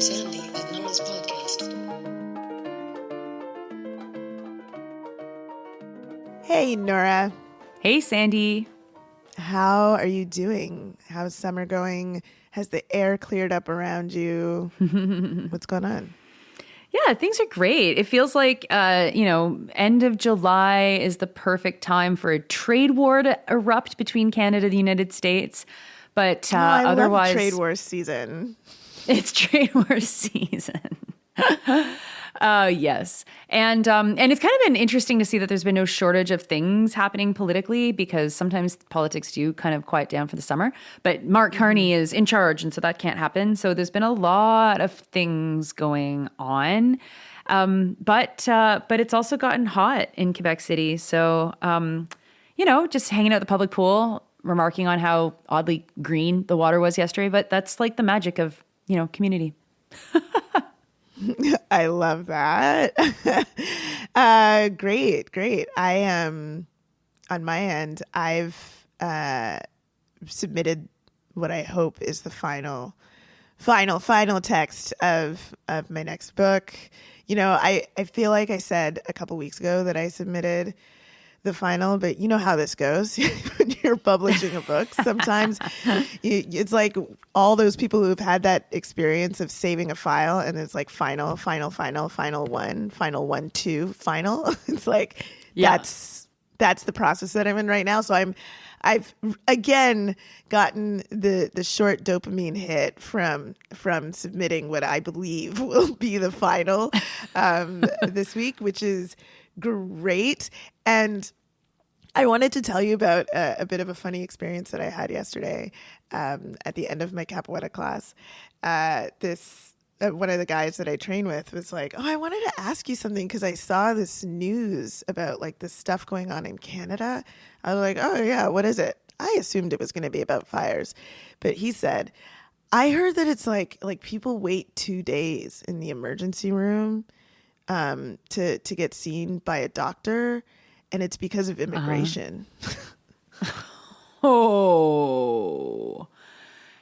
Sandy and Nora's podcast. Hey, Nora. Hey, Sandy. How are you doing? How's summer going? Has the air cleared up around you? What's going on? Yeah, things are great. It feels like, end of July is the perfect time for a trade war to erupt between Canada and the United States. But I otherwise, love trade war season. It's trade war season. Yes. And it's kind of been interesting to see that there's been no shortage of things happening politically, because sometimes politics do kind of quiet down for the summer. But Mark Carney is in charge, and so that can't happen. So there's been a lot of things going on. But it's also gotten hot in Quebec City. So, just hanging out at the public pool, remarking on how oddly green the water was yesterday. But that's like the magic of, community. I love that. Great. I am, on my end, I've submitted what I hope is the final text of my next book. I feel like I said a couple weeks ago that I submitted the final, but you know how this goes when you're publishing a book. Sometimes it's like all those people who've had that experience of saving a file, and it's like final 1, 2, final. It's like, that's the process that I'm in right now. So I've again gotten the short dopamine hit from submitting what I believe will be the final this week, which is great. And I wanted to tell you about a bit of a funny experience that I had yesterday at the end of my capoeira class. One of the guys that I train with was like, "Oh, I wanted to ask you something because I saw this news about like this stuff going on in Canada." I was like, "Oh yeah, what is it?" I assumed it was going to be about fires, but he said, "I heard that it's like people wait 2 days in the emergency room to get seen by a doctor, and it's because of immigration." Oh,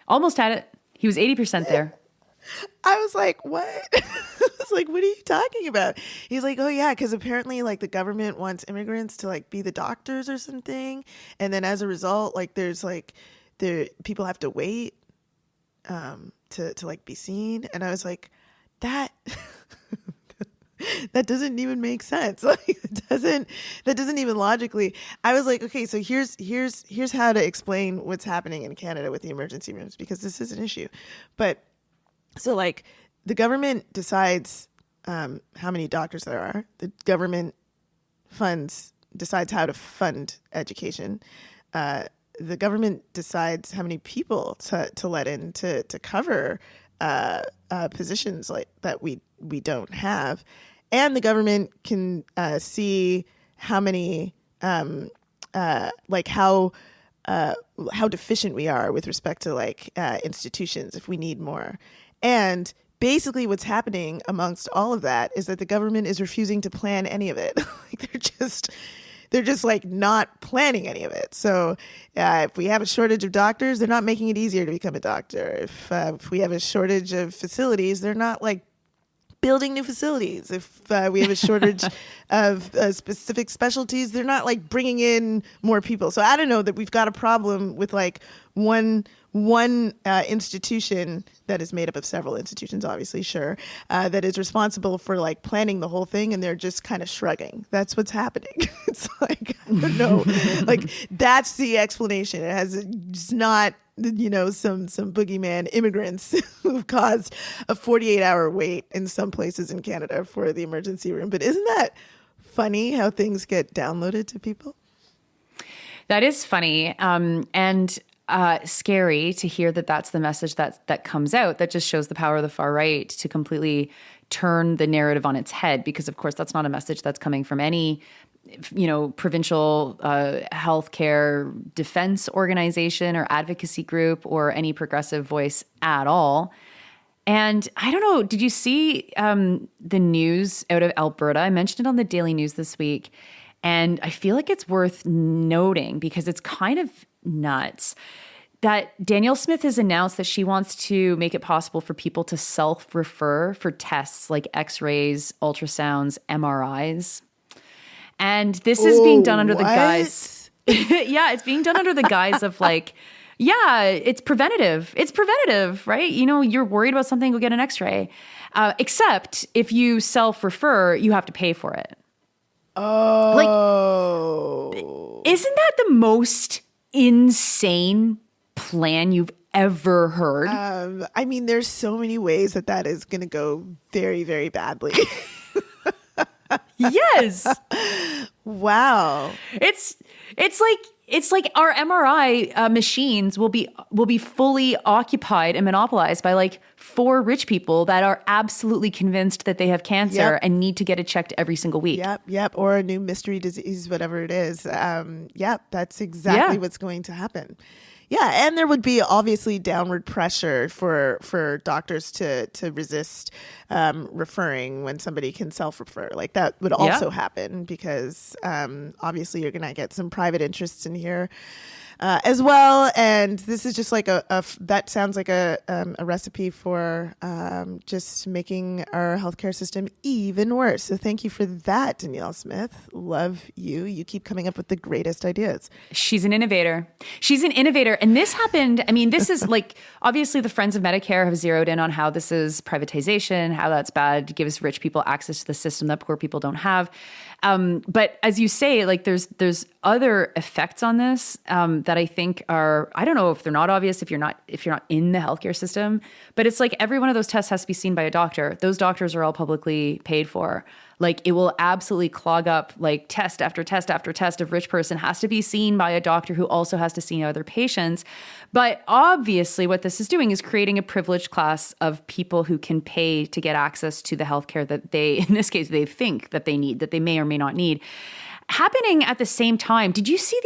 almost had it. He was 80% there. I was like, what? I was like, what are you talking about? He's like, oh yeah, because apparently like the government wants immigrants to like be the doctors or something. And then as a result, like people have to wait to like be seen. And I was like, that doesn't even make sense. Like that doesn't even logically. I was like, okay, so here's how to explain what's happening in Canada with the emergency rooms, because this is an issue. But so like the government decides how many doctors there are. The government decides how to fund education. The government decides how many people to let in to cover positions like that we don't have. And the government can see how many how deficient we are with respect to like institutions, if we need more. And basically what's happening amongst all of that is that the government is refusing to plan any of it. Like they're just like not planning any of it. So if we have a shortage of doctors, they're not making it easier to become a doctor. If we have a shortage of facilities, they're not like building new facilities. If we have a shortage of specific specialties, they're not like bringing in more people. So I don't know that we've got a problem with like one institution that is made up of several institutions, obviously, sure, that is responsible for like planning the whole thing, and they're just kind of shrugging. That's what's happening. It's like, I don't know, like that's the explanation. It has just not, some boogeyman immigrants who've caused a 48-hour wait in some places in Canada for the emergency room. But isn't that funny how things get downloaded to people? That is funny. And scary to hear that that's the message that comes out. That just shows the power of the far right to completely turn the narrative on its head, because of course that's not a message that's coming from any provincial healthcare defense organization or advocacy group or any progressive voice at all. And I don't know, did you see the news out of Alberta? I mentioned it on the Daily News this week, and I feel like it's worth noting because it's kind of nuts. that Danielle Smith has announced that she wants to make it possible for people to self-refer for tests like x-rays, ultrasounds, MRIs. And this is being done under the guise. Yeah, it's being done under the guise of like, yeah, it's preventative. It's preventative, right? You know, you're worried about something, go get an x-ray. Except if you self-refer, you have to pay for it. Oh. Like, isn't that the most insane plan you've ever heard? I mean, there's so many ways that is going to go very, very badly. Yes. Wow. It's like our MRI machines will be fully occupied and monopolized by like 4 rich people that are absolutely convinced that they have cancer and need to get it checked every single week. Yep. Or a new mystery disease, whatever it is. That's exactly what's going to happen. Yeah, and there would be obviously downward pressure for doctors to resist referring when somebody can self-refer. Like that would also happen because obviously you're going to get some private interests in here as well. And this is just like that sounds like a recipe for just making our healthcare system even worse. So thank you for that, Danielle Smith. Love you. You keep coming up with the greatest ideas. She's an innovator. And this happened. I mean, this is like, obviously the Friends of Medicare have zeroed in on how this is privatization, how that's bad, gives rich people access to the system that poor people don't have. But as you say, like there's other effects on this that I think are, I don't know if they're not obvious if you're not in the healthcare system, but it's like every one of those tests has to be seen by a doctor. Those doctors are all publicly paid for. Like it will absolutely clog up, like test after test after test of rich person has to be seen by a doctor who also has to see other patients. But obviously what this is doing is creating a privileged class of people who can pay to get access to the healthcare that they, in this case, they think that they need, that they may or may not need. Happening at the same time, did you see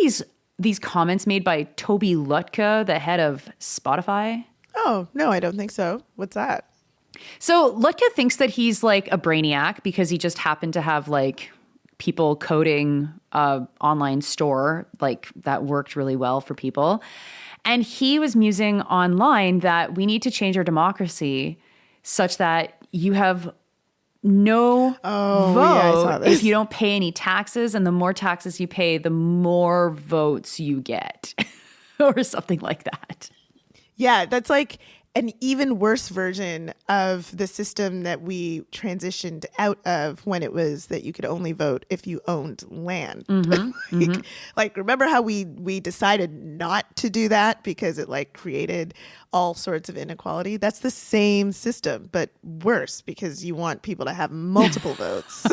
these comments made by Toby Lutka, the head of Spotify? Oh, no, I don't think so. What's that? So Lutka thinks that he's like a brainiac because he just happened to have like people coding a online store like that worked really well for people. And he was musing online that we need to change our democracy such that you have no vote if you don't pay any taxes, and the more taxes you pay, the more votes you get or something like that. Yeah, that's like an even worse version of the system that we transitioned out of when it was that you could only vote if you owned land. Like, remember how we decided not to do that because it like created all sorts of inequality? That's the same system, but worse because you want people to have multiple votes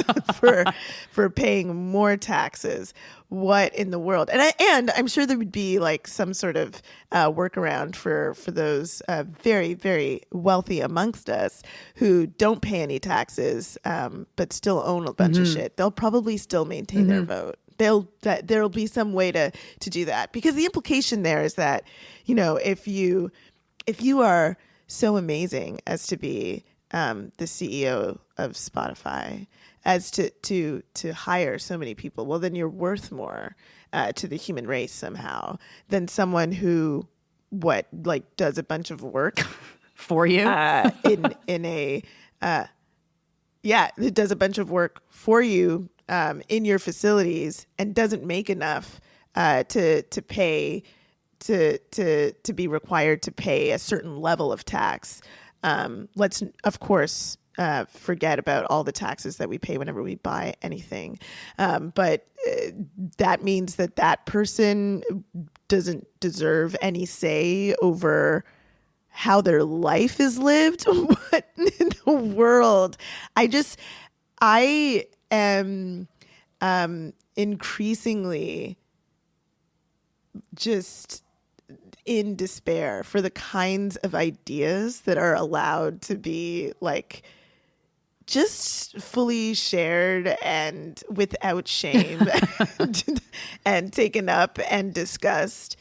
for paying more taxes. What in the world? And I'm sure there would be like some sort of workaround for those very, very wealthy amongst us who don't pay any taxes but still own a bunch of shit. They'll probably still maintain their vote. There'll be some way to do that, because the implication there is that, you know, if you are so amazing as to be the CEO of Spotify, as to hire so many people, well, then you're worth more to the human race somehow than someone who does a bunch of work for you it does a bunch of work for you in your facilities and doesn't make enough to pay to be required to pay a certain level of tax. Let's of course forget about all the taxes that we pay whenever we buy anything. But that means that person doesn't deserve any say over how their life is lived. What in the world? I am increasingly just in despair for the kinds of ideas that are allowed to be like just fully shared and without shame and taken up and discussed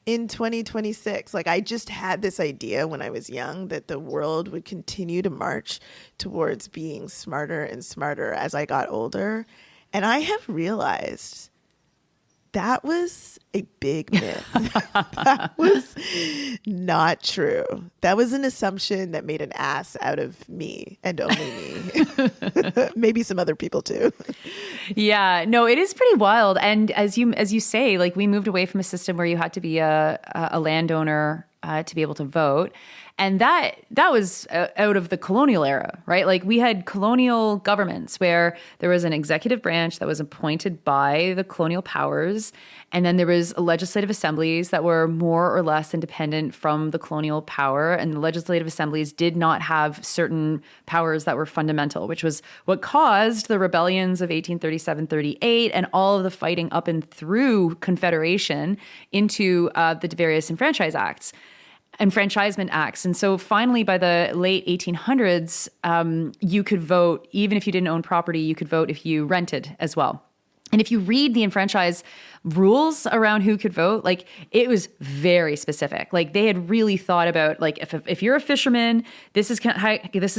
in 2026. Like, I just had this idea when I was young that the world would continue to march towards being smarter and smarter as I got older. And I have realized that was a big myth. That was not true. That was an assumption that made an ass out of me and only me. Maybe some other people too. Yeah, no, it is pretty wild. And as you say, like we moved away from a system where you had to be a landowner to be able to vote. And that was out of the colonial era, right? Like we had colonial governments where there was an executive branch that was appointed by the colonial powers. And then there was legislative assemblies that were more or less independent from the colonial power. And the legislative assemblies did not have certain powers that were fundamental, which was what caused the rebellions of 1837-38 and all of the fighting up and through Confederation into the various enfranchisement acts. And so finally, by the late 1800s, you could vote, even if you didn't own property, you could vote if you rented as well. And if you read the enfranchise rules around who could vote, like it was very specific. Like they had really thought about, like if you're a fisherman, this is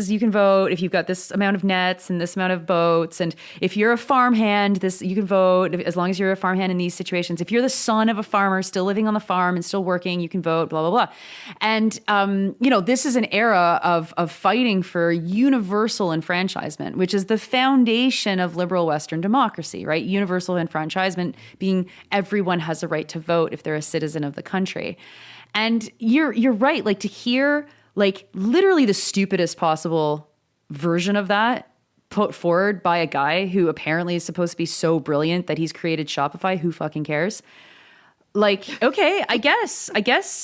you can vote if you've got this amount of nets and this amount of boats. And if you're a farmhand, you can vote as long as you're a farmhand in these situations. If you're the son of a farmer still living on the farm and still working, you can vote. Blah blah blah. And this is an era of fighting for universal enfranchisement, which is the foundation of liberal Western democracy, right? Universal enfranchisement being everyone has a right to vote if they're a citizen of the country. And you're right, like to hear like literally the stupidest possible version of that put forward by a guy who apparently is supposed to be so brilliant that he's created Shopify. Who fucking cares? Like, okay, I guess,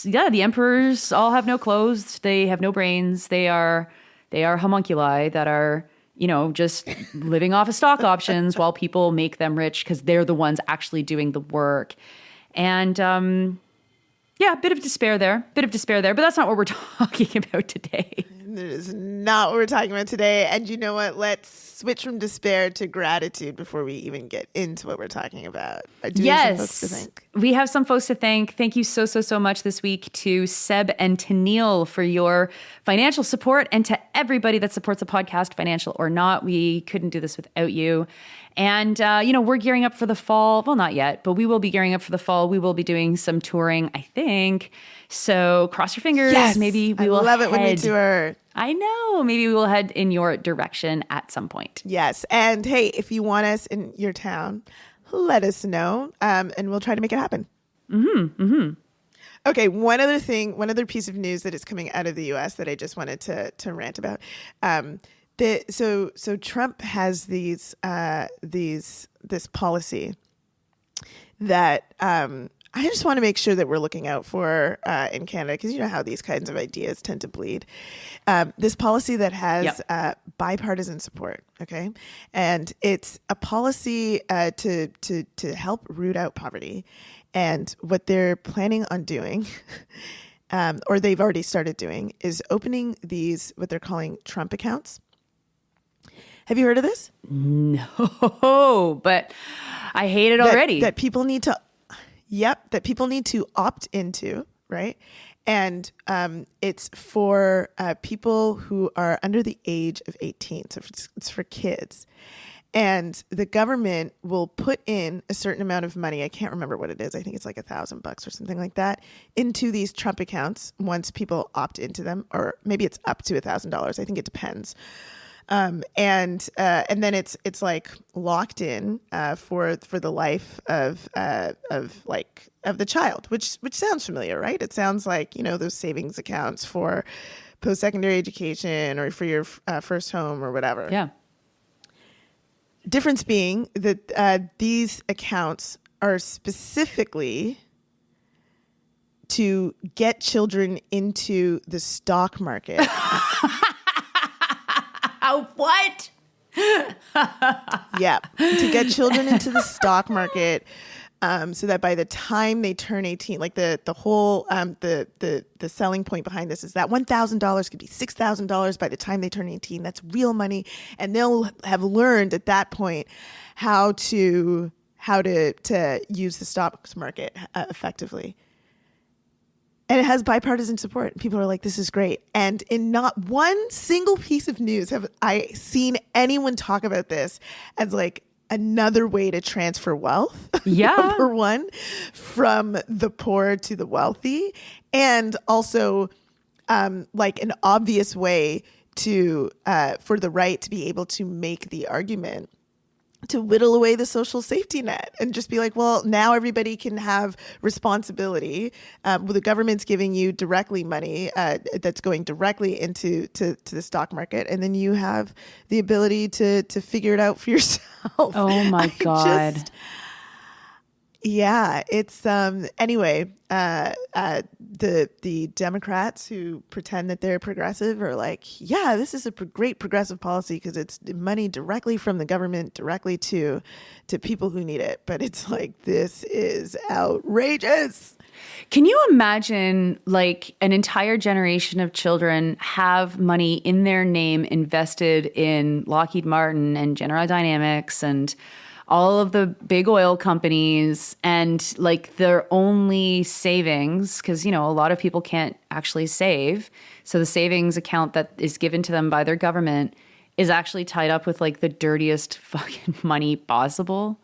yeah, the emperors all have no clothes. They have no brains. They are homunculi that are, just living off of stock options while people make them rich because they're the ones actually doing the work. And yeah, a bit of despair there, but that's not what we're talking about today. That is not what we're talking about today. And you know what? Let's switch from despair to gratitude before we even get into what we're talking about. Do we have some folks to thank? We have some folks to thank. Thank you so much this week to Seb and to Neil for your financial support, and to everybody that supports the podcast, financial or not. We couldn't do this without you. And, we're gearing up for the fall. Well, not yet, but we will be gearing up for the fall. We will be doing some touring, I think. So cross your fingers. Yes, maybe we will love it when we tour. I know. Maybe we will head in your direction at some point. Yes. And hey, if you want us in your town, let us know. And we'll try to make it happen. Okay. One other piece of news that is coming out of the US that I just wanted to rant about. So Trump has this policy that I just want to make sure that we're looking out for in Canada, because you know how these kinds of ideas tend to bleed. This policy that has bipartisan support, okay, and it's a policy to help root out poverty, and what they're planning on doing. Or they've already started doing, is opening these, what they're calling Trump accounts. Have you heard of this? No, but I hate it already. That people need to opt into, right? And it's for people who are under the age of 18. So it's for kids. And the government will put in a certain amount of money. I can't remember what it is. I think it's like $1,000 or something like that into these Trump accounts once people opt into them, or maybe it's up to $1,000. I think it depends. And then it's like locked in for the life of the child, which sounds familiar, right? It sounds like, those savings accounts for post-secondary education or for your first home or whatever. Yeah. Difference being that these accounts are specifically to get children into the stock market. What? Yeah, to get children into the stock market, so that by the time they turn 18, like the whole the selling point behind this is that $1,000 could be $6,000 by the time they turn 18. That's real money, and they'll have learned at that point how to use the stock market effectively. And it has bipartisan support. People are like, this is great. And in not one single piece of news have I seen anyone talk about this as like another way to transfer wealth. Yeah. Number one, from the poor to the wealthy, and also like an obvious way to for the right to be able to make the argument to whittle away the social safety net and just be like, well, now everybody can have responsibility. Well, the government's giving you directly money that's going directly into the stock market, and then you have the ability to figure it out for yourself. Oh my God. Yeah, it's anyway. The Democrats who pretend that they're progressive are like, yeah, this is a great progressive policy because it's money directly from the government directly to people who need it. But it's like, this is outrageous. Can you imagine like an entire generation of children have money in their name invested in Lockheed Martin and General Dynamics and all of the big oil companies, and like their only savings, because, you know, a lot of people can't actually save. So the savings account that is given to them by their government is actually tied up with like the dirtiest fucking money possible.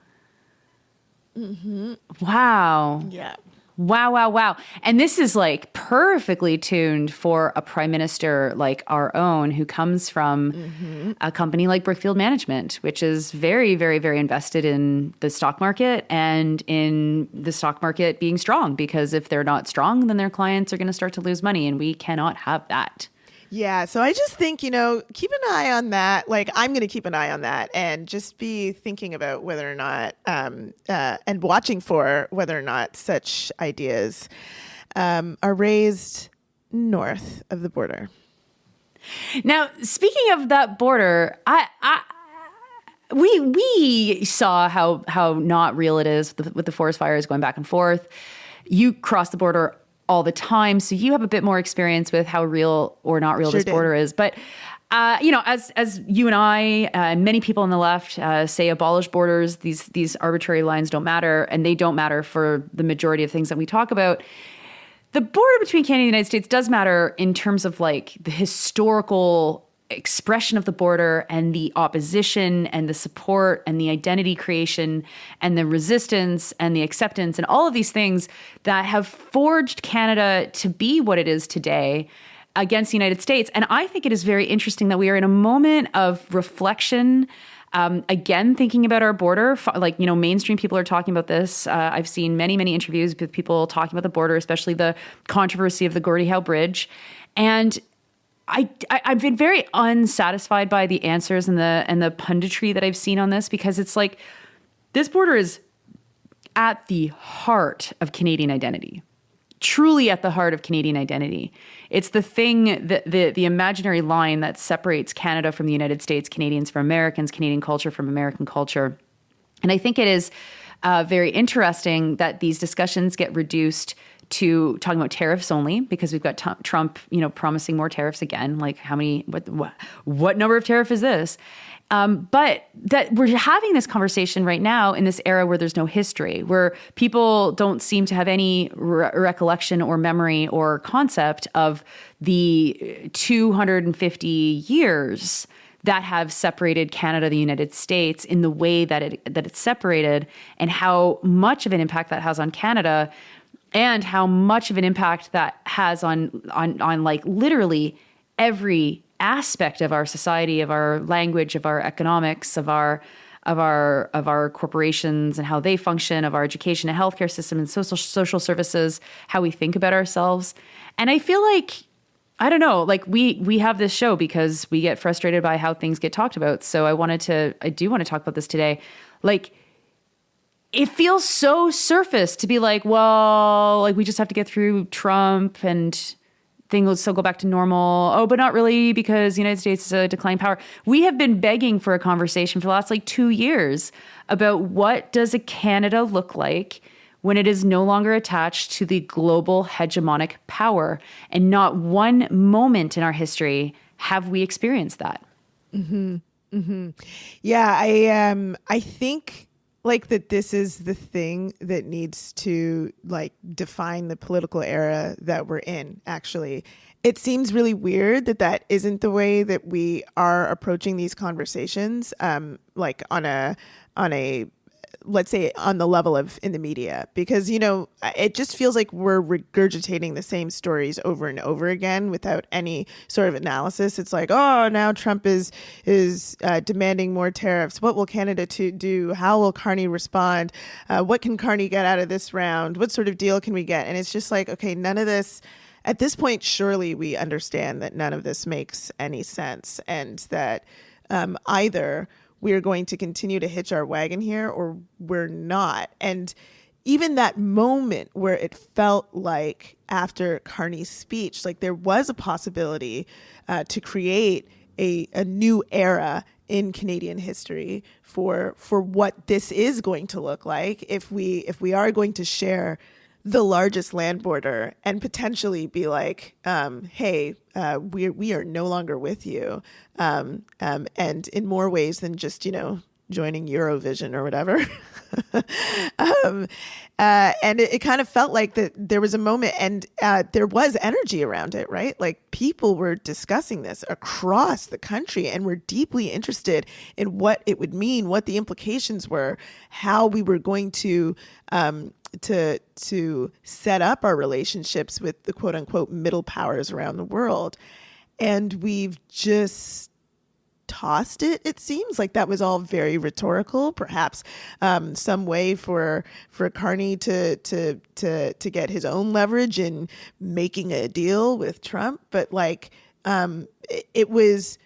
Mm-hmm. Wow. Yeah. Wow. And this is like perfectly tuned for a prime minister like our own, who comes from a company like Brookfield Management, which is very, very, very invested in the stock market and in the stock market being strong, because if they're not strong, then their clients are going to start to lose money, and we cannot have that. Yeah, so I just think, you know, keep an eye on that. Like, I'm going to keep an eye on that and just be thinking about whether or not, and watching for whether or not such ideas are raised north of the border. Now, speaking of that border, we saw how not real it is with the forest fires going back and forth. You cross the border all the time, so you have a bit more experience with how real or not real this border is. But you know, as you and I, many people on the left say, abolish borders. These arbitrary lines don't matter, and they don't matter for the majority of things that we talk about. The border between Canada and the United States does matter in terms of like the historical expression of the border and the opposition and the support and the identity creation and the resistance and the acceptance and all of these things that have forged Canada to be what it is today against the United States. And I think it is very interesting that we are in a moment of reflection. Again, thinking about our border, like, you know, mainstream people are talking about this. I've seen many, many interviews with people talking about the border, especially the controversy of the Gordie Howe Bridge. And I've been very unsatisfied by the answers and the punditry that I've seen on this, because it's like, this border is at the heart of Canadian identity, truly at the heart of Canadian identity. It's the thing that the imaginary line that separates Canada from the United States, Canadians from Americans, Canadian culture from American culture. And I think it is very interesting that these discussions get reduced to talking about tariffs only, because we've got Trump, you know, promising more tariffs again. Like, how many? What number of tariff is this? But that we're having this conversation right now in this era where there's no history, where people don't seem to have any recollection or memory or concept of the 250 years that have separated Canada, the United States, in the way that it's separated, and how much of an impact that has on Canada, and how much of an impact that has on like literally every aspect of our society, of our language, of our economics, of our corporations and how they function, of our education and healthcare system and social services, how we think about ourselves. And I feel like, I don't know, like we have this show because we get frustrated by how things get talked about. So I do want to talk about this today. Like, it feels so surface to be like, well, like, we just have to get through Trump and things will still go back to normal. Oh, but not really, because the United States is a declining power. We have been begging for a conversation for the last 2 years about what does a Canada look like when it is no longer attached to the global hegemonic power. And not one moment in our history have we experienced that. Mm-hmm. Mm-hmm. Yeah, I think like that this is the thing that needs to like define the political era that we're in, actually. It seems really weird that that isn't the way that we are approaching these conversations, like on a let's say on the level of in the media, because, you know, it just feels like we're regurgitating the same stories over and over again without any sort of analysis. It's like, oh, now Trump is demanding more tariffs. What will Canada do? How will Carney respond? What can Carney get out of this round? What sort of deal can we get? And it's just like, okay, none of this, at this point, surely we understand that none of this makes any sense, and that either we are going to continue to hitch our wagon here or we're not. And even that moment where it felt like after Carney's speech, like there was a possibility to create a new era in Canadian history for what this is going to look like if we are going to share the largest land border and potentially be like, hey, we are no longer with you. And in more ways than just, you know, joining Eurovision or whatever. And it kind of felt like that there was a moment, and there was energy around it, right? Like people were discussing this across the country and were deeply interested in what it would mean, what the implications were, how we were going to set up our relationships with the quote unquote middle powers around the world. And we've just tossed it. It seems like that was all very rhetorical, perhaps some way for Carney to get his own leverage in making a deal with Trump. But like, it was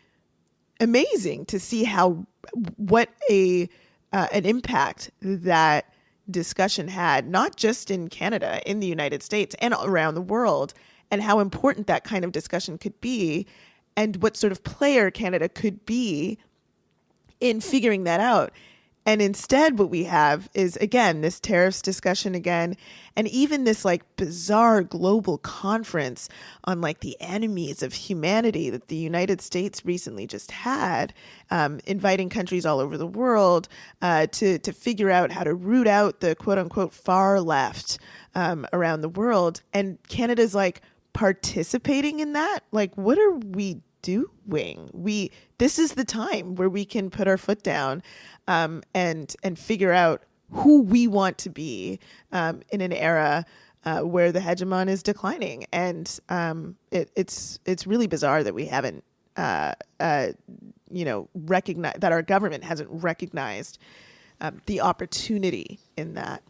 amazing to see what an impact that discussion had, not just in Canada, in the United States and around the world, and how important that kind of discussion could be, and what sort of player Canada could be in figuring that out. And instead what we have is, again, this tariffs discussion again, and even this like bizarre global conference on like the enemies of humanity that the United States recently just had, inviting countries all over the world to figure out how to root out the quote unquote far left around the world. And Canada's like participating in that. Like, what are we doing? This is the time where we can put our foot down and figure out who we want to be in an era where the hegemon is declining. And it's really bizarre that we haven't recognized, that our government hasn't recognized the opportunity in that.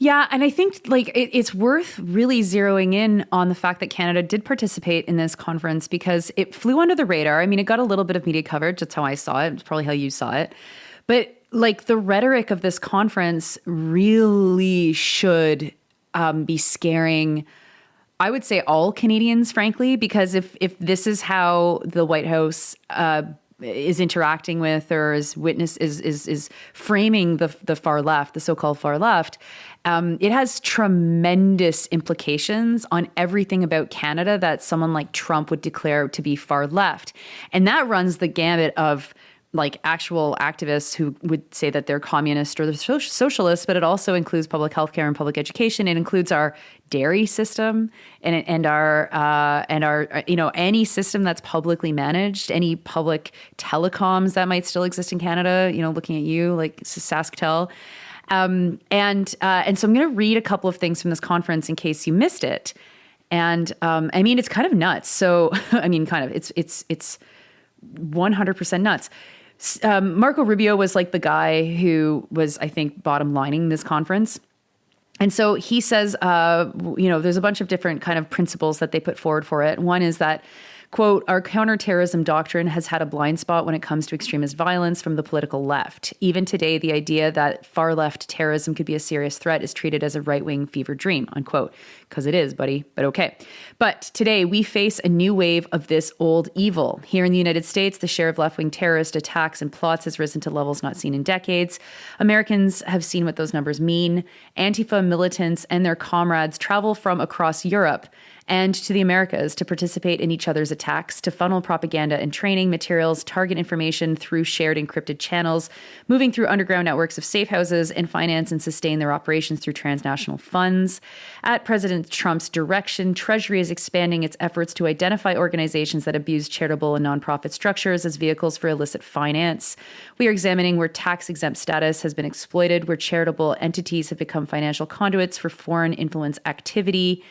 Yeah, and I think like it's worth really zeroing in on the fact that Canada did participate in this conference because it flew under the radar. I mean, it got a little bit of media coverage. That's how I saw it. It's probably how you saw it. But like the rhetoric of this conference really should be scaring, I would say, all Canadians, frankly, because if this is how the White House is interacting with or is framing the far left, the so-called far left, it has tremendous implications on everything about Canada that someone like Trump would declare to be far left. And that runs the gamut of like actual activists who would say that they're communist or they're socialists, but it also includes public health care and public education. It includes our dairy system and our any system that's publicly managed, any public telecoms that might still exist in Canada, looking at you like SaskTel. And so I'm going to read a couple of things from this conference in case you missed it. And I mean, it's kind of nuts. So I mean, kind of, it's 100% nuts. Marco Rubio was like the guy who was, I think, bottom lining this conference. And so he says, there's a bunch of different kind of principles that they put forward for it. One is that, quote, our counterterrorism doctrine has had a blind spot when it comes to extremist violence from the political left. Even today, the idea that far left terrorism could be a serious threat is treated as a right-wing fever dream, unquote. Because it is, buddy, but okay. But today, we face a new wave of this old evil. Here in the United States, the share of left-wing terrorist attacks and plots has risen to levels not seen in decades. Americans have seen what those numbers mean. Antifa militants and their comrades travel from across Europe and to the Americas to participate in each other's attacks, to funnel propaganda and training materials, target information through shared encrypted channels, moving through underground networks of safe houses, and finance and sustain their operations through transnational funds. At President Trump's direction, Treasury is expanding its efforts to identify organizations that abuse charitable and nonprofit structures as vehicles for illicit finance. We are examining where tax-exempt status has been exploited, where charitable entities have become financial conduits for foreign influence activity.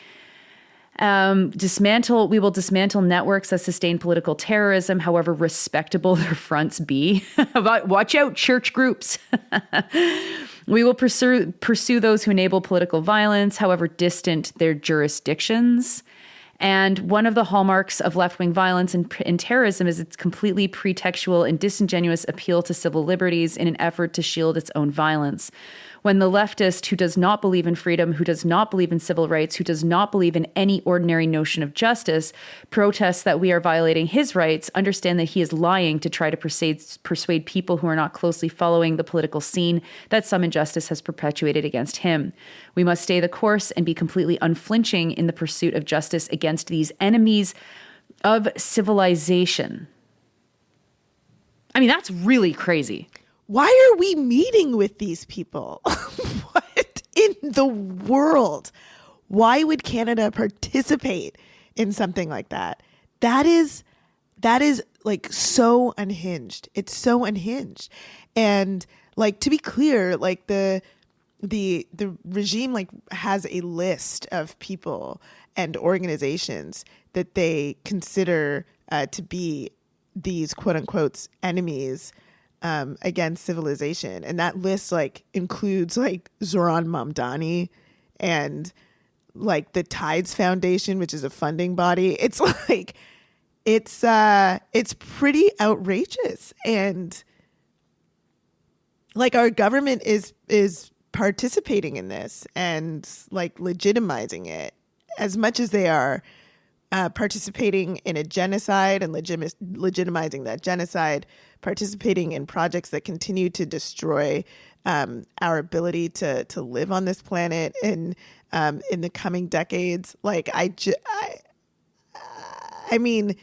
We will dismantle networks that sustain political terrorism, however respectable their fronts be. Watch out, church groups. We will pursue those who enable political violence, however distant their jurisdictions. And one of the hallmarks of left-wing violence and terrorism is its completely pretextual and disingenuous appeal to civil liberties in an effort to shield its own violence. When the leftist who does not believe in freedom, who does not believe in civil rights, who does not believe in any ordinary notion of justice, protests that we are violating his rights, understand that he is lying to try to persuade people who are not closely following the political scene that some injustice has perpetuated against him. We must stay the course and be completely unflinching in the pursuit of justice against these enemies of civilization. I mean, that's really crazy. Why are we meeting with these people? What in the world? Why would Canada participate in something like that? That is like so unhinged. It's so unhinged. And like, to be clear, like the regime like has a list of people and organizations that they consider to be these quote unquote enemies against civilization. And that list like includes like Zoran Mamdani and like the Tides Foundation, which is a funding body. It's like, it's pretty outrageous. And like our government is participating in this and like legitimizing it as much as they are participating in a genocide and legitimizing that genocide, participating in projects that continue to destroy our ability to live on this planet in the coming decades. Like I mean,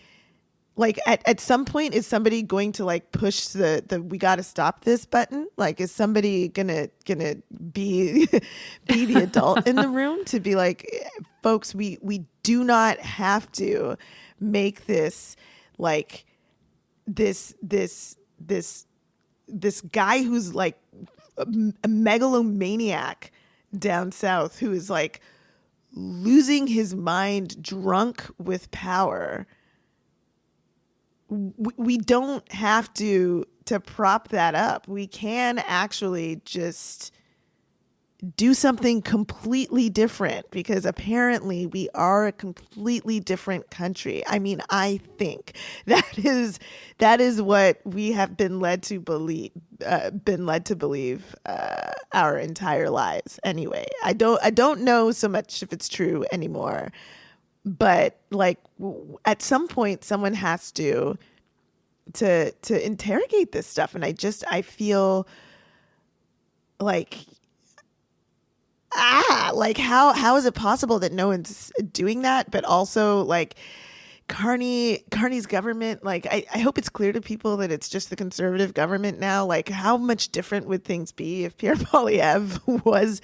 like at some point, is somebody going to like push the we got to stop this button? Like, is somebody gonna be the adult in the room to be like, folks, we do not have to make this like this guy who's like a megalomaniac down south who is like losing his mind, drunk with power. We don't have to prop that up. We can actually just do something completely different, because apparently we are a completely different country. I mean, I think that is what we have been led to believe our entire lives. Anyway, I don't know so much if it's true anymore. But like at some point, someone has to interrogate this stuff, and I feel like like how is it possible that no one's doing that? But also like Carney's government, like I hope it's clear to people that it's just the conservative government now. Like, how much different would things be if Pierre Poilievre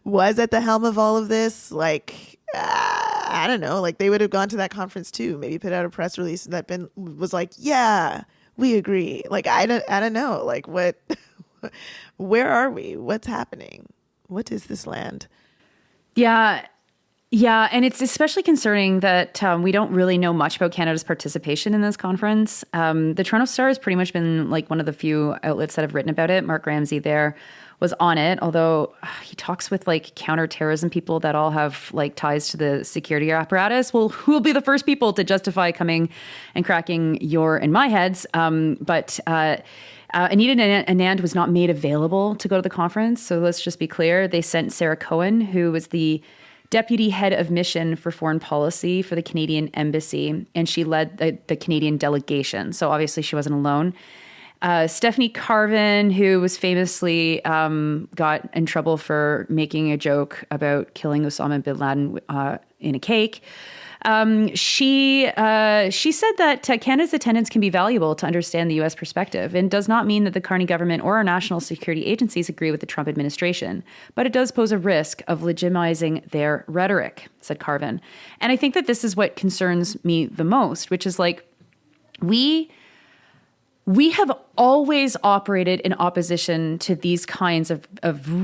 was at the helm of all of this? Like, I don't know, like they would have gone to that conference too, maybe put out a press release that was like, yeah, we agree. Like, I don't know, like what, where are we? What's happening? What is this land? Yeah. Yeah. And it's especially concerning that we don't really know much about Canada's participation in this conference. The Toronto Star has pretty much been like one of the few outlets that have written about it. Mark Ramsey there was on it, although he talks with like counterterrorism people that all have like ties to the security apparatus. Well, who will be the first people to justify coming and cracking your and my heads? But Anita Anand was not made available to go to the conference. So let's just be clear. They sent Sarah Cohen, who was the deputy head of mission for foreign policy for the Canadian embassy, and she led the Canadian delegation. So obviously she wasn't alone. Stephanie Carvin, who was famously got in trouble for making a joke about killing Osama bin Laden in a cake. She said that Canada's attendance can be valuable to understand the U.S. perspective and does not mean that the Carney government or our national security agencies agree with the Trump administration, but it does pose a risk of legitimizing their rhetoric, said Carvin. And I think that this is what concerns me the most, which is like we have always operated in opposition to these kinds of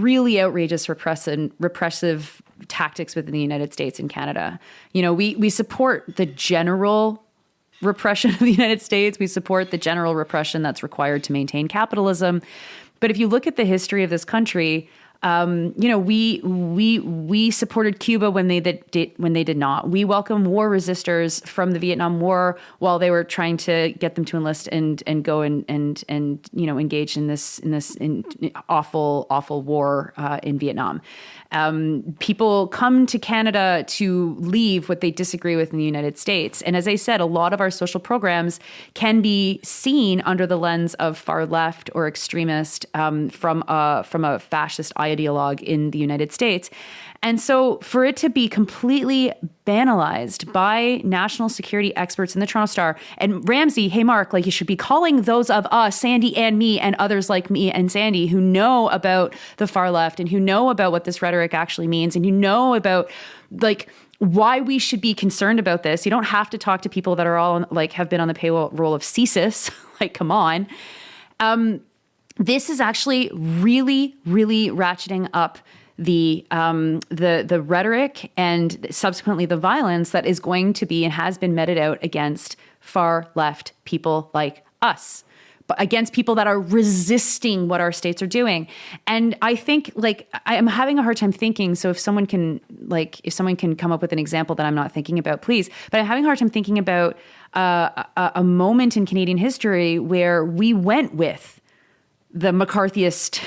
really outrageous repressive tactics within the United States and Canada. You know, we support the general repression of the United States. We support the general repression that's required to maintain capitalism. But if you look at the history of this country, you know, we supported Cuba when they did not. We welcomed war resistors from the Vietnam War while they were trying to get them to enlist and go and you know, engage in this awful war in Vietnam. People come to Canada to leave what they disagree with in the United States. And as I said, a lot of our social programs can be seen under the lens of far left or extremist from a fascist ideologue in the United States. And so for it to be completely banalized by national security experts in the Toronto Star and Ramsey, hey, Mark, like you should be calling those of us, Sandy and me and others like me and Sandy who know about the far left and who know about what this rhetoric actually means and who know about like why we should be concerned about this. You don't have to talk to people that are all like have been on the payroll of CSIS. Like, come on. This is actually really, really ratcheting up the rhetoric and subsequently the violence that is going to be and has been meted out against far left people like us, but against people that are resisting what our states are doing. And I think like I am having a hard time thinking. So if someone can come up with an example that I'm not thinking about, please. But I'm having a hard time thinking about a moment in Canadian history where we went with the McCarthyist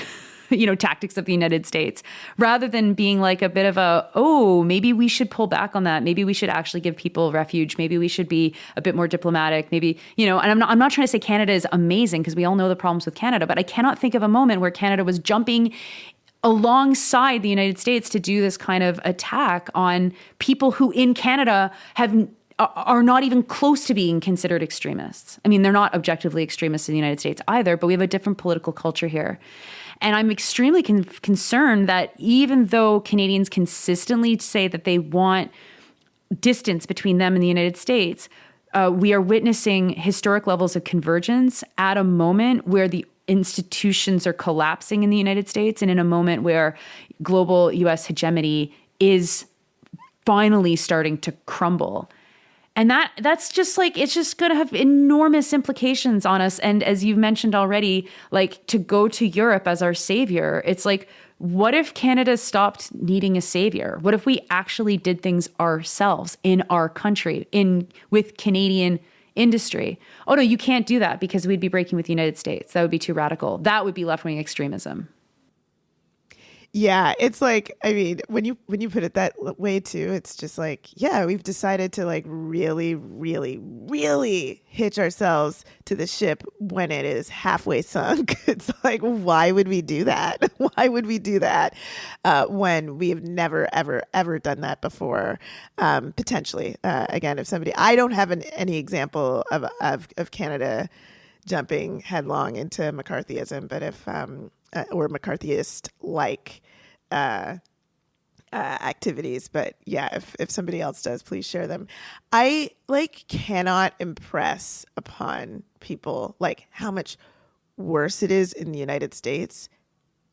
tactics of the United States, rather than being like a bit of maybe we should pull back on that. Maybe we should actually give people refuge. Maybe we should be a bit more diplomatic. Maybe, and I'm not trying to say Canada is amazing because we all know the problems with Canada, but I cannot think of a moment where Canada was jumping alongside the United States to do this kind of attack on people who in Canada are not even close to being considered extremists. I mean, they're not objectively extremists in the United States either, but we have a different political culture here. And I'm extremely concerned that even though Canadians consistently say that they want distance between them and the United States, we are witnessing historic levels of convergence at a moment where the institutions are collapsing in the United States and in a moment where global U.S. hegemony is finally starting to crumble. And that's just like, it's just going to have enormous implications on us. And as you've mentioned already, like to go to Europe as our savior, it's like, what if Canada stopped needing a savior? What if we actually did things ourselves in our country, with Canadian industry? Oh no, you can't do that because we'd be breaking with the United States. That would be too radical. That would be left-wing extremism. Yeah, it's like, I mean, when you put it that way too, it's just like, yeah, we've decided to like really, really, really hitch ourselves to the ship when it is halfway sunk. It's like, why would we do that? Why would we do that when we've never, ever, ever done that before? Potentially, again, if somebody, I don't have any example of Canada jumping headlong into McCarthyism, but if or McCarthyist like activities, but yeah, if somebody else does, please share them. I cannot impress upon people like how much worse it is in the United States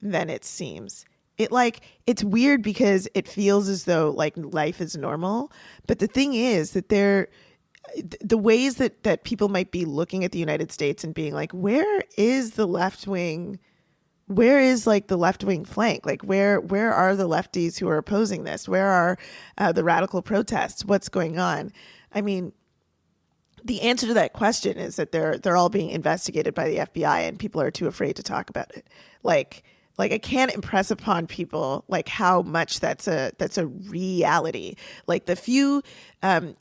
than it seems. It's weird because it feels as though like life is normal, but the thing is that the ways that people might be looking at the United States and being like, where is the left wing? Where is like the left wing flank? Like where are the lefties who are opposing this? Where are the radical protests? What's going on? I mean, the answer to that question is that they're all being investigated by the FBI and people are too afraid to talk about it. Like I can't impress upon people like how much that's a reality. Like the few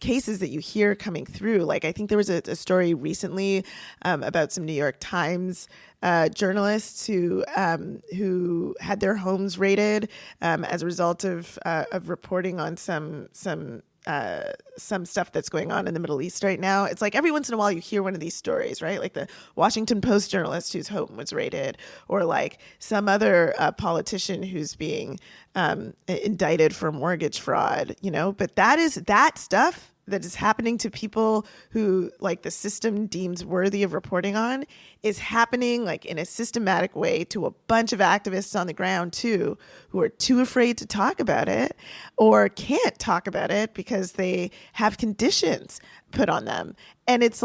cases that you hear coming through, like I think there was a story recently about some New York Times journalists who had their homes raided as a result of reporting on some some stuff that's going on in the Middle East right now. It's like every once in a while you hear one of these stories, right? Like the Washington Post journalist whose home was raided, or like some other politician who's being indicted for mortgage fraud, you know. But that stuff that is happening to people who like the system deems worthy of reporting on is happening like in a systematic way to a bunch of activists on the ground too, who are too afraid to talk about it or can't talk about it because they have conditions put on them. And it's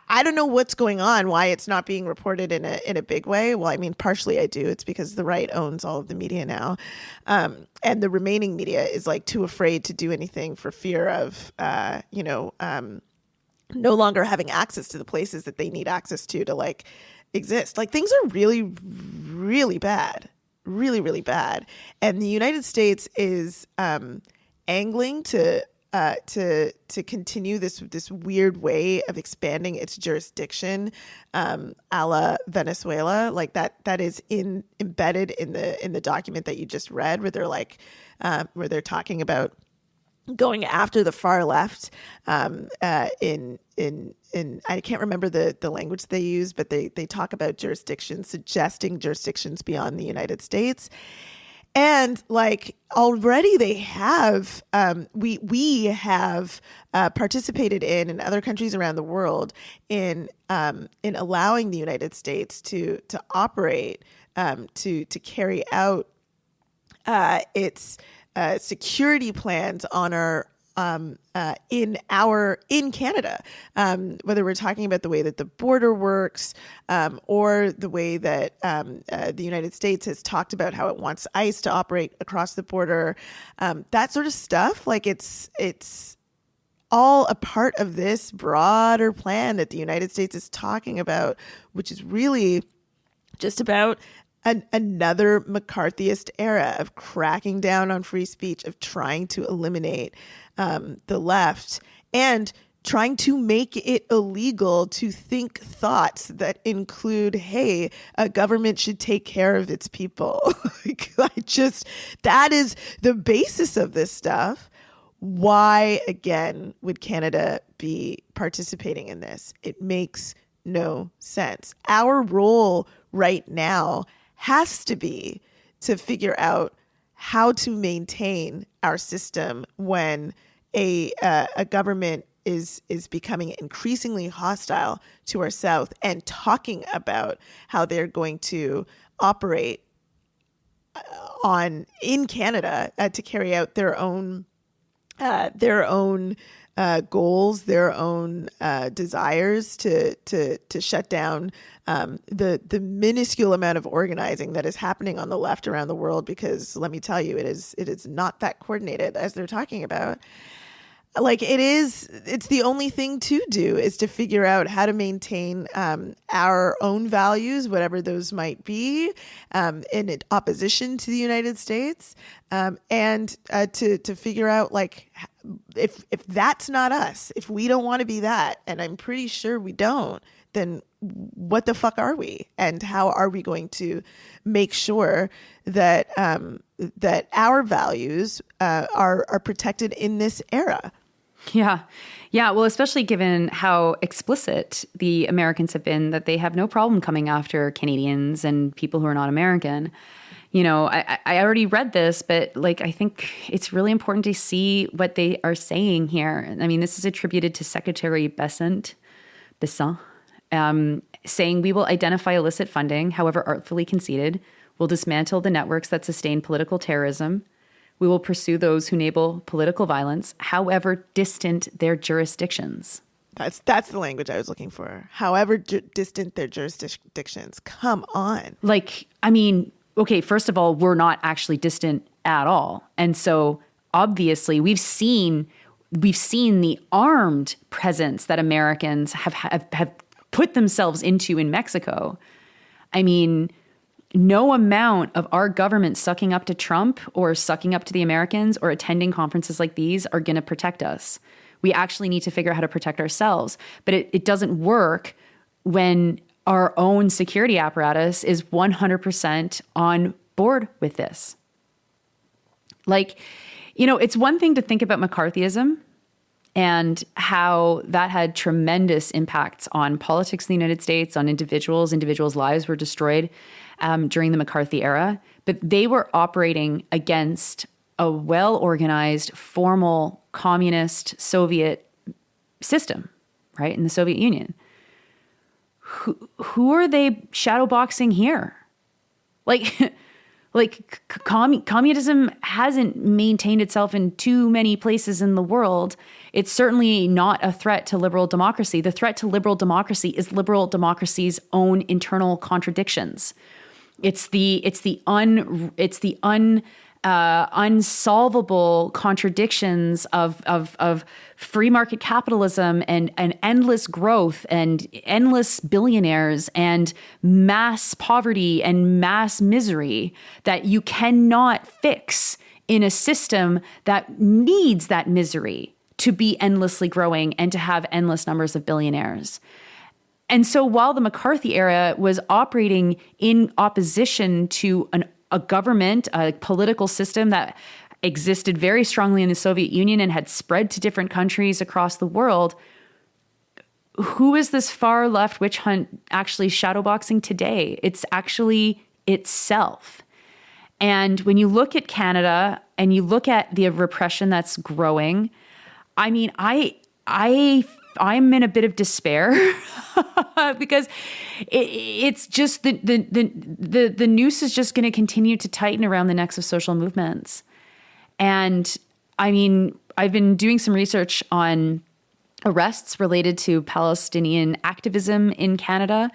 I don't know what's going on, why it's not being reported in a big way. Well, I mean, partially I do. It's because the right owns all of the media now. And the remaining media is like too afraid to do anything for fear of, no longer having access to the places that they need access to like exist. Like things are really, really bad, really, really bad. And the United States is angling to continue this weird way of expanding its jurisdiction, a la Venezuela, like that is embedded in the document that you just read, where they're like, where they're talking about going after the far left, in I can't remember the language they use, but they talk about jurisdictions, suggesting jurisdictions beyond the United States. And like already they have, we have participated in, and other countries around the world in allowing the United States to operate, to carry out its security plans on our in Canada, whether we're talking about the way that the border works, or the way that the United States has talked about how it wants ICE to operate across the border, that sort of stuff. Like it's all a part of this broader plan that the United States is talking about, which is really just about another McCarthyist era of cracking down on free speech, of trying to eliminate the left, and trying to make it illegal to think thoughts that include, hey, a government should take care of its people. That is the basis of this stuff. Why, again, would Canada be participating in this? It makes no sense. Our role right now has to be to figure out how to maintain our system when a government is becoming increasingly hostile to our South and talking about how they're going to operate in Canada to carry out their own goals, their own desires to shut down the minuscule amount of organizing that is happening on the left around the world. Because let me tell you, it is not that coordinated as they're talking about. Like it's the only thing to do is to figure out how to maintain our own values, whatever those might be, in opposition to the United States, and to figure out like if that's not us, if we don't want to be that, and I'm pretty sure we don't, then what the fuck are we? And how are we going to make sure that that our values are protected in this era? Yeah. Yeah. Well, especially given how explicit the Americans have been that they have no problem coming after Canadians and people who are not American. You know, I already read this, but like, I think it's really important to see what they are saying here. I mean, this is attributed to Secretary Besant, saying we will identify illicit funding, however artfully conceded. We'll dismantle the networks that sustain political terrorism. We will pursue those who enable political violence, however distant their jurisdictions. That's the language I was looking for. However distant their jurisdictions. Come on. Like, I mean, okay, first of all, we're not actually distant at all. And so obviously we've seen the armed presence that Americans have put themselves into in Mexico. I mean, no amount of our government sucking up to Trump or sucking up to the Americans or attending conferences like these are going to protect us. We actually need to figure out how to protect ourselves. But it doesn't work when our own security apparatus is 100% on board with this. Like, It's one thing to think about McCarthyism and how that had tremendous impacts on politics in the United States, on individuals. Individuals' lives were destroyed during the McCarthy era. But they were operating against a well-organized, formal, communist Soviet system, right, in the Soviet Union. Who are they shadowboxing here? Communism hasn't maintained itself in too many places in the world. It's certainly not a threat to liberal democracy. The threat to liberal democracy is liberal democracy's own internal contradictions. It's the unsolvable contradictions of free market capitalism and endless growth and endless billionaires and mass poverty and mass misery that you cannot fix in a system that needs that misery to be endlessly growing and to have endless numbers of billionaires. And so while the McCarthy era was operating in opposition to a government, a political system that existed very strongly in the Soviet Union and had spread to different countries across the world, who is this far left witch hunt actually shadowboxing today? It's actually itself. And when you look at Canada and you look at the repression that's growing, I mean, I'm in a bit of despair because it's just the noose is just going to continue to tighten around the necks of social movements. And I mean, I've been doing some research on arrests related to Palestinian activism in Canada.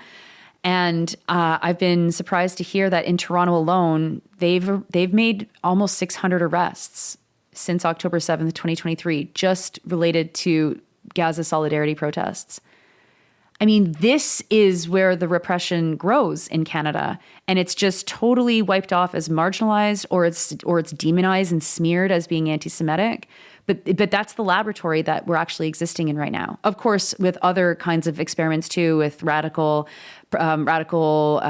And I've been surprised to hear that in Toronto alone, they've made almost 600 arrests since October 7th, 2023, just related to Gaza solidarity protests. I mean, this is where the repression grows in Canada, and it's just totally wiped off as marginalized, or it's demonized and smeared as being anti-Semitic. But that's the laboratory that we're actually existing in right now. Of course, with other kinds of experiments too, with radical environmental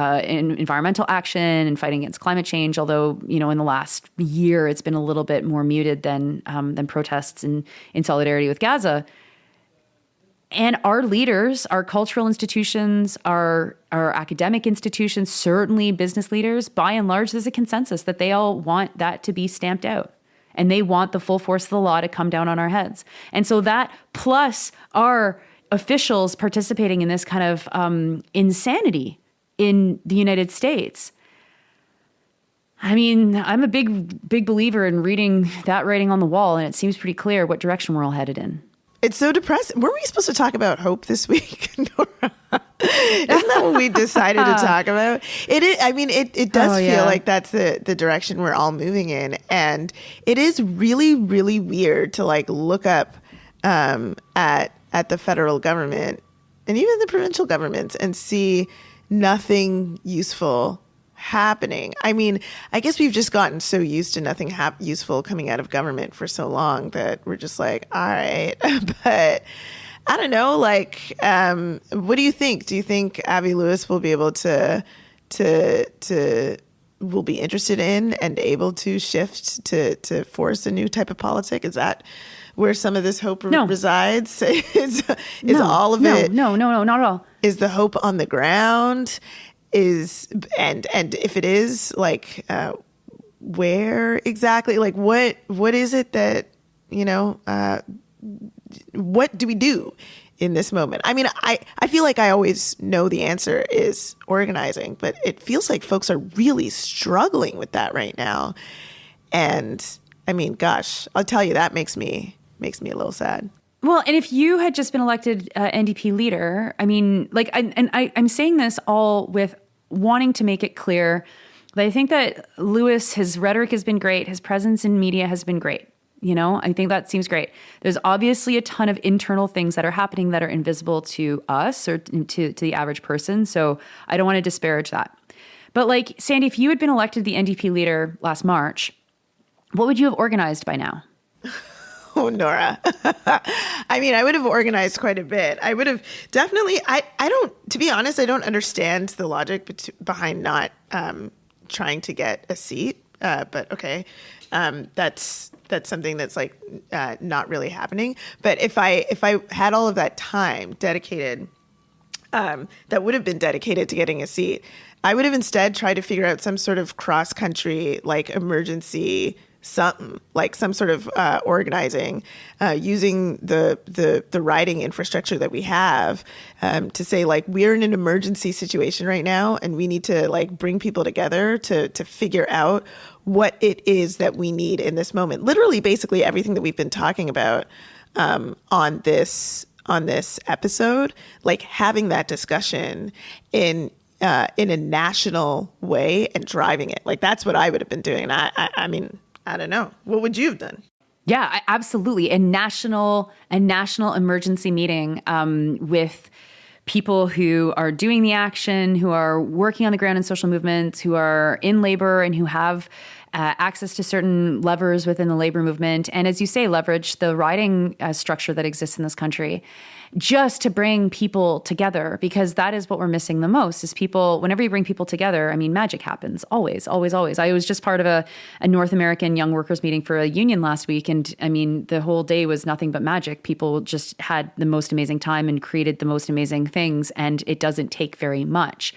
action and fighting against climate change. Although, in the last year, it's been a little bit more muted than protests in solidarity with Gaza. And our leaders, our cultural institutions, our academic institutions, certainly business leaders, by and large, there's a consensus that they all want that to be stamped out. And they want the full force of the law to come down on our heads. And so that, plus our officials participating in this kind of insanity in the United States. I mean, I'm a big believer in reading that writing on the wall, and it seems pretty clear what direction we're all headed in. It's so depressing. Were we supposed to talk about hope this week, Nora? Isn't that what we decided to talk about? It is. I mean, it does feel like that's the direction we're all moving in, and it is really, really weird to look up at the federal government and even the provincial governments and see nothing useful happening. I mean, I guess we've just gotten so used to nothing useful coming out of government for so long that we're just like, all right. But I don't know, what do you think? Do you think Abby Lewis will be able to will be interested in and able to shift to force a new type of politic? Is that where some of this hope resides? Is all of it? No, not at all. Is the hope on the ground? And if it is, where exactly? What is it that, what do we do in this moment? I mean, I feel like I always know the answer is organizing, but it feels like folks are really struggling with that right now. And I mean, gosh, I'll tell you, that makes me a little sad. Well, and if you had just been elected NDP leader, I mean, I'm saying this all with wanting to make it clear that I think that Lewis, his rhetoric has been great. His presence in media has been great. I think that seems great. There's obviously a ton of internal things that are happening that are invisible to us or to the average person. So I don't want to disparage that. But Sandy, if you had been elected the NDP leader last March, what would you have organized by now? Oh, Nora. I mean, I would have organized quite a bit. I would have definitely, to be honest, I don't understand the logic behind not trying to get a seat but okay, that's something that's like not really happening. But if I had all of that time dedicated, that would have been dedicated to getting a seat, I would have instead tried to figure out some sort of cross country like emergency something, like some sort of organizing using the riding infrastructure that we have to say like we're in an emergency situation right now and we need to like bring people together to figure out what it is that we need in this moment. Literally, basically everything that we've been talking about on this episode, like having that discussion in a national way and driving it. Like that's what I would have been doing. And I mean, I don't know. What would you have done? Yeah, absolutely. A national emergency meeting with people who are doing the action, who are working on the ground in social movements, who are in labor and who have access to certain levers within the labor movement. And as you say, leverage the riding structure that exists in this country just to bring people together, because that is what we're missing the most is people. Whenever you bring people together, I mean, magic happens always, always, always. I was just part of a North American young workers meeting for a union last week. And I mean, the whole day was nothing but magic. People just had the most amazing time and created the most amazing things. And it doesn't take very much.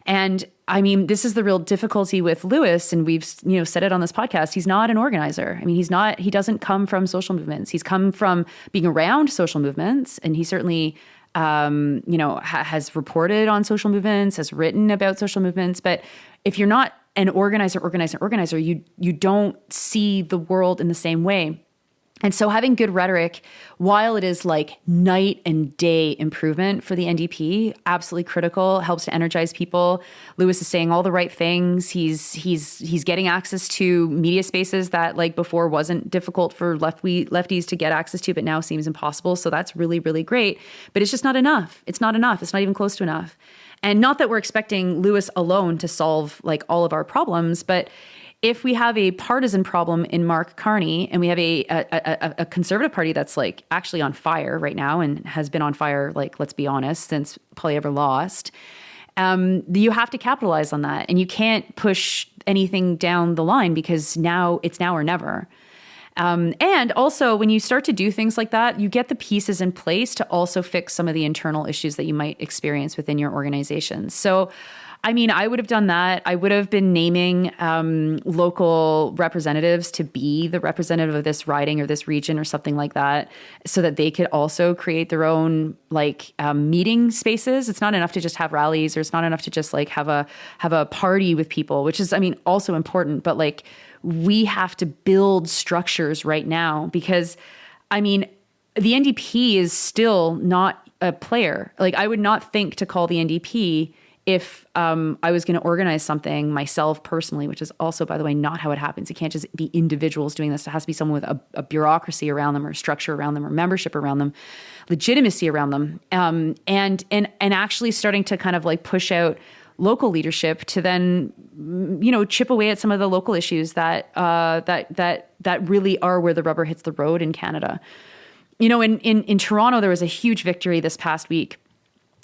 And I mean, this is the real difficulty with Lewis, and we've said it on this podcast. He's not an organizer. I mean, he doesn't come from social movements. He's come from being around social movements, and he certainly, has reported on social movements, has written about social movements. But if you're not an organizer, you don't see the world in the same way. And so having good rhetoric, while it is like night and day improvement for the NDP, absolutely critical, helps to energize people. Lewis is saying all the right things. He's getting access to media spaces that like before wasn't difficult for lefties to get access to, but now seems impossible. So that's really, really great. But it's just not enough. It's not enough. It's not even close to enough. And not that we're expecting Lewis alone to solve like all of our problems, but if we have a partisan problem in Mark Carney and we have a Conservative Party that's like actually on fire right now and has been on fire, like, let's be honest, since Polly ever lost, you have to capitalize on that. And you can't push anything down the line because now it's now or never. And also when you start to do things like that, you get the pieces in place to also fix some of the internal issues that you might experience within your organization. So I mean, I would have done that. I would have been naming local representatives to be the representative of this riding or this region or something like that, so that they could also create their own like meeting spaces. It's not enough to just have rallies, or it's not enough to just like have a party with people, which is, I mean, also important. But like we have to build structures right now because, I mean, the NDP is still not a player. Like I would not think to call the NDP if I was going to organize something myself personally, which is also, by the way, not how it happens. It can't just be individuals doing this. It has to be someone with a bureaucracy around them, or structure around them, or membership around them, legitimacy around them, and actually starting to kind of like push out local leadership to then, chip away at some of the local issues that really are where the rubber hits the road in Canada. In Toronto, there was a huge victory this past week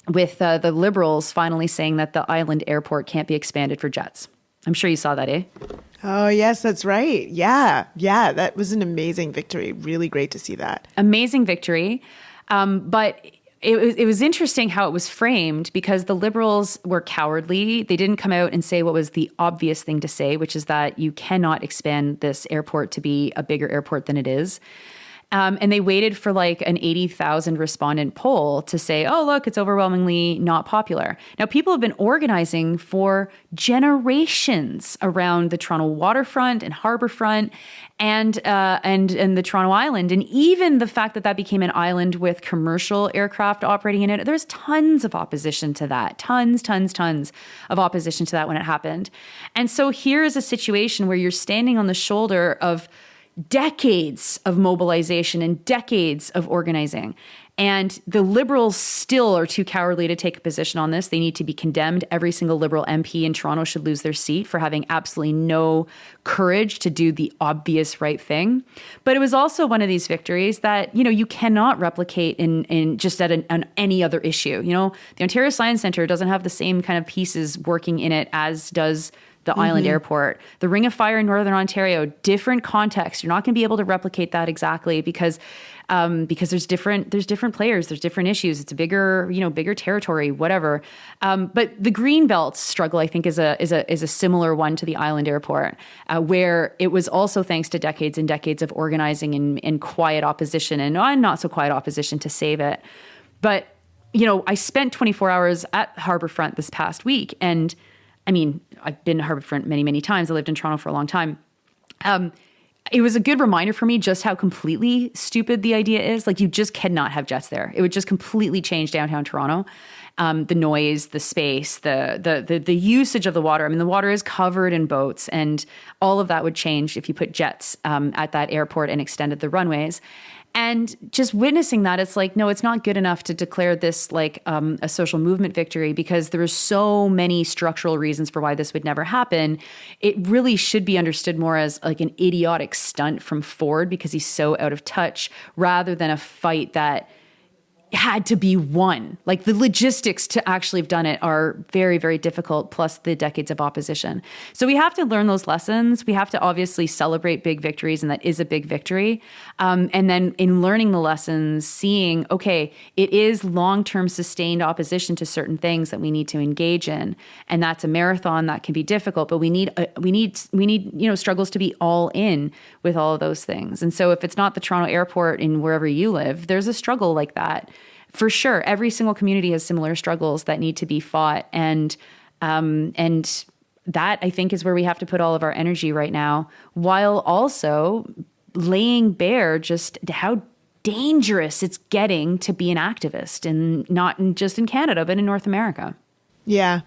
with the Liberals finally saying that the island airport can't be expanded for jets. I'm sure you saw that, eh? Oh, yes, that's right. Yeah, that was an amazing victory. Really great to see that. Amazing victory. But it was interesting how it was framed, because the Liberals were cowardly. They didn't come out and say what was the obvious thing to say, which is that you cannot expand this airport to be a bigger airport than it is. And they waited for like an 80,000 respondent poll to say, oh, look, it's overwhelmingly not popular. Now, people have been organizing for generations around the Toronto waterfront and harborfront and the Toronto Island. And even the fact that that became an island with commercial aircraft operating in it, there's tons of opposition to that, tons of opposition to that when it happened. And so here is a situation where you're standing on the shoulder of decades of mobilization and decades of organizing. And the Liberals still are too cowardly to take a position on this. They need to be condemned. Every single Liberal MP in Toronto should lose their seat for having absolutely no courage to do the obvious right thing. But it was also one of these victories that, you cannot replicate in just at any other issue. The Ontario Science Centre doesn't have the same kind of pieces working in it as does the island airport, the Ring of Fire in Northern Ontario, different context. You're not going to be able to replicate that exactly because there's different players, there's different issues. It's a bigger territory, whatever. But the Greenbelt struggle, I think, is a similar one to the island airport, where it was also thanks to decades and decades of organizing and quiet opposition and not so quiet opposition to save it. But I spent 24 hours at Harbourfront this past week, and I mean, I've been to Harbourfront many, many times. I lived in Toronto for a long time. It was a good reminder for me just how completely stupid the idea is. Like, you just cannot have jets there. It would just completely change downtown Toronto. The noise, the space, the usage of the water. I mean, the water is covered in boats, and all of that would change if you put jets at that airport and extended the runways. And just witnessing that, it's like, no, it's not good enough to declare this like a social movement victory, because there are so many structural reasons for why this would never happen. It really should be understood more as like an idiotic stunt from Ford because he's so out of touch, rather than a fight that had to be won. Like, the logistics to actually have done it are very, very difficult, plus the decades of opposition. So we have to learn those lessons. We have to obviously celebrate big victories, and that is a big victory. And then in learning the lessons, seeing, okay, it is long-term sustained opposition to certain things that we need to engage in. And that's a marathon that can be difficult, but we need struggles to be all in with all of those things. And so if it's not the Toronto airport in wherever you live, there's a struggle like that. For sure, every single community has similar struggles that need to be fought, and that, I think, is where we have to put all of our energy right now, while also laying bare just how dangerous it's getting to be an activist, and not just in Canada, but in North America. Yeah.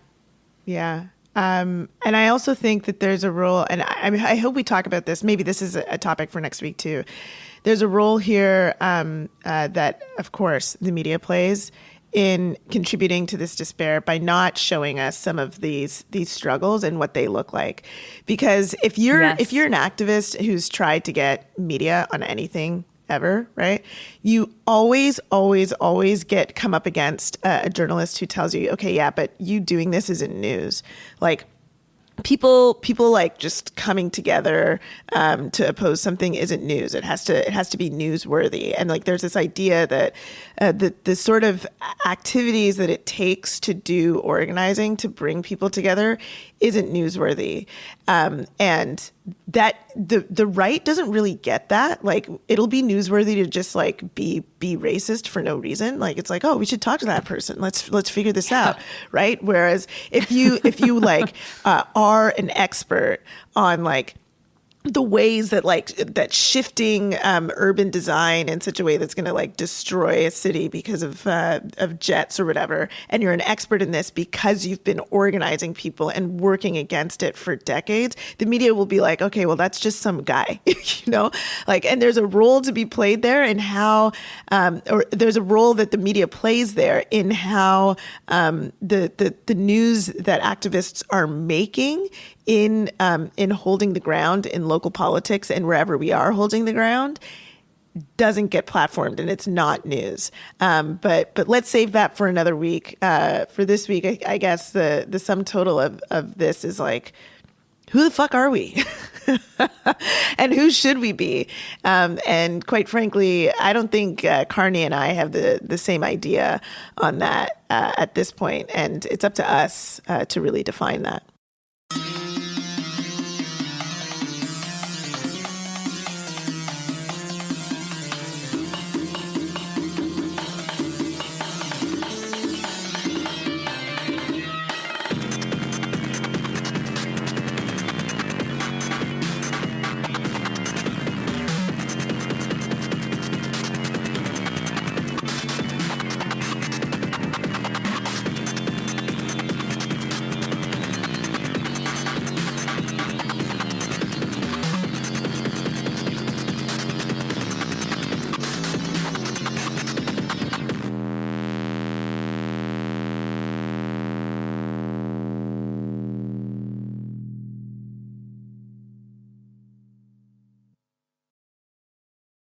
And I also think that there's a role, and I hope we talk about this. Maybe this is a topic for next week too. There's a role here that, of course, the media plays in contributing to this despair by not showing us some of these struggles and what they look like. Because if you're an activist who's tried to get media on anything ever, right, you always get come up against a journalist who tells you, okay, yeah, but you doing this isn't news. Like, people like just coming together to oppose something isn't news. It has to be newsworthy. And like, there's this idea that the sort of activities that it takes to do organizing to bring people together isn't newsworthy. And that the right doesn't really get that. Like, it'll be newsworthy to just like be racist for no reason. Like, it's like, oh, we should talk to that person. Let's figure this out, right? Whereas if you like are an expert on like the ways that shifting urban design in such a way that's going to like destroy a city because of jets or whatever, and you're an expert in this because you've been organizing people and working against it for decades, the media will be like, okay, well, that's just some guy, like, and there's a role to be played there in how, or there's a role that the media plays there in how the news that activists are making in holding the ground in local politics and wherever we are holding the ground doesn't get platformed, and it's not news. But let's save that for another week. For this week, I guess the sum total of this is like, who the fuck are we? And who should we be? And quite frankly, I don't think Carney and I have the same idea on that at this point, and it's up to us to really define that.